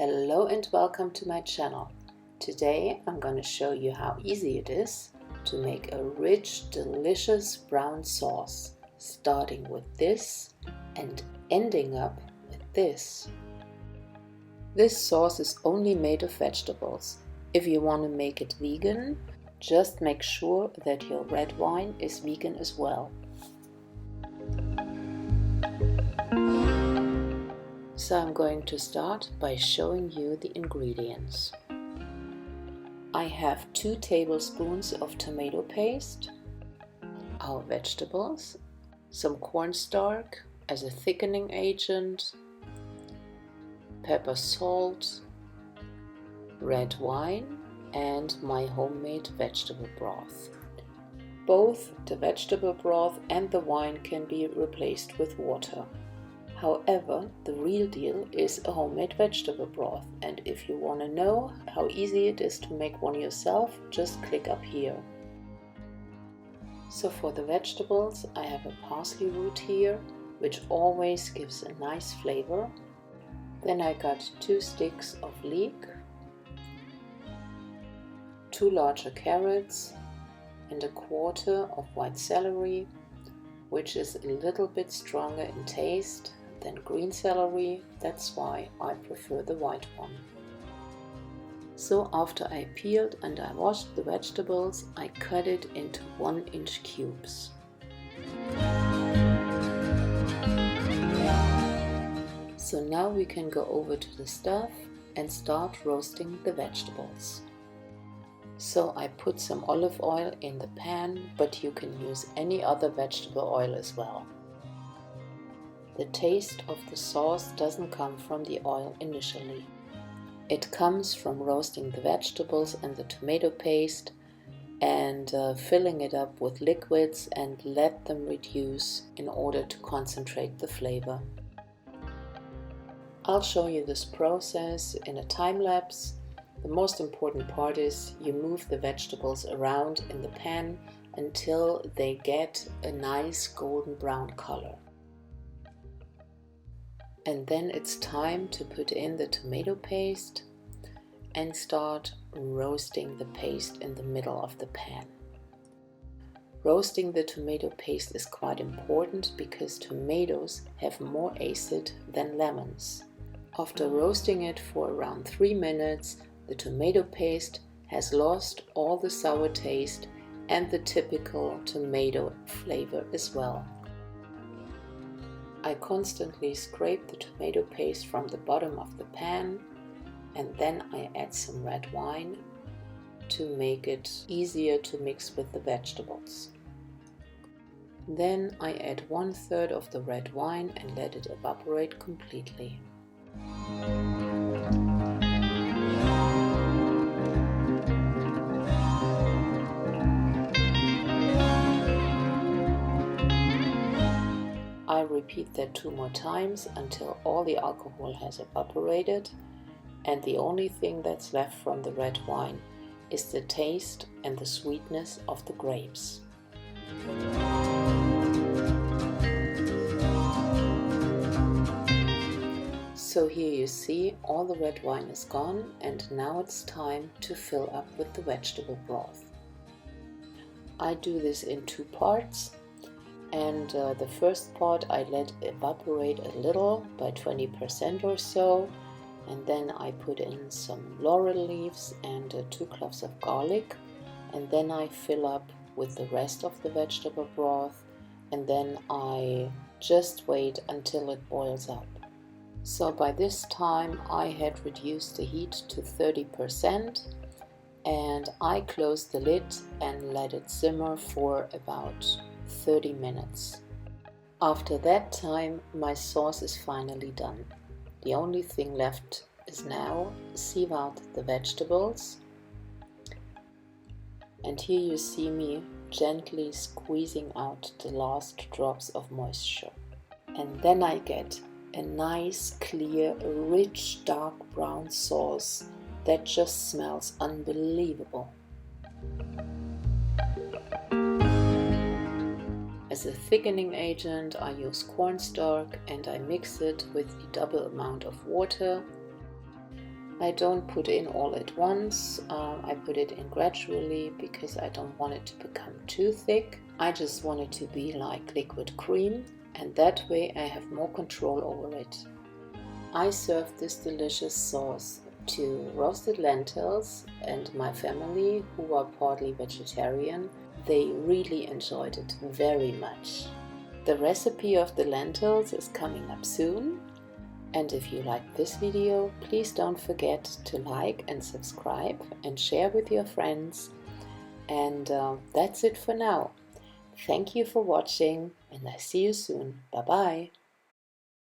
Hello and welcome to my channel. Today I'm going to show you how easy it is to make a rich, delicious brown sauce, starting with this and ending up with this. This sauce is only made of vegetables. If you want to make it vegan, just make sure that your red wine is vegan as well. So I'm going to start by showing you the ingredients. I have 2 tablespoons of tomato paste, our vegetables, some cornstarch as a thickening agent, pepper, salt, red wine, and my homemade vegetable broth. Both the vegetable broth and the wine can be replaced with water. However, the real deal is a homemade vegetable broth, and if you want to know how easy it is to make one yourself, just click up here. So for the vegetables, I have a parsley root here, which always gives a nice flavor. Then I got 2 sticks of leek, 2 larger carrots, and a quarter of white celery, which is a little bit stronger in taste than green celery. That's why I prefer the white one. So after I peeled and I washed the vegetables, I cut it into 1-inch cubes. So now we can go over to the stove and start roasting the vegetables. So I put some olive oil in the pan, but you can use any other vegetable oil as well. The taste of the sauce doesn't come from the oil initially. It comes from roasting the vegetables and the tomato paste and filling it up with liquids and let them reduce in order to concentrate the flavor. I'll show you this process in a time lapse. The most important part is you move the vegetables around in the pan until they get a nice golden brown color. And then it's time to put in the tomato paste and start roasting the paste in the middle of the pan. Roasting the tomato paste is quite important because tomatoes have more acid than lemons. After roasting it for around 3 minutes, the tomato paste has lost all the sour taste and the typical tomato flavor as well. I constantly scrape the tomato paste from the bottom of the pan, and then I add some red wine to make it easier to mix with the vegetables. Then I add 1/3 of the red wine and let it evaporate completely. I repeat that 2 more times until all the alcohol has evaporated, and the only thing that's left from the red wine is the taste and the sweetness of the grapes. So here you see all the red wine is gone, and now it's time to fill up with the vegetable broth. I do this in 2 parts. And the first part I let evaporate a little, by 20% or so, and then I put in some laurel leaves and 2 cloves of garlic, and then I fill up with the rest of the vegetable broth, and then I just wait until it boils up. So by this time I had reduced the heat to 30%, and I closed the lid and let it simmer for about 30 minutes. After that time, my sauce is finally done. The only thing left is now sieve out the vegetables. And here you see me gently squeezing out the last drops of moisture. And then I get a nice, clear, rich, dark brown sauce that just smells unbelievable. As a thickening agent, I use cornstarch and I mix it with the double amount of water. I don't put in all at once. I put it in gradually because I don't want it to become too thick. I just want it to be like liquid cream, and that way I have more control over it. I served this delicious sauce to roasted lentils, and my family, who are partly vegetarian, they really enjoyed it very much. The recipe of the lentils is coming up soon. And if you like this video, please don't forget to like and subscribe and share with your friends. And that's it for now. Thank you for watching, and I see you soon. Bye bye.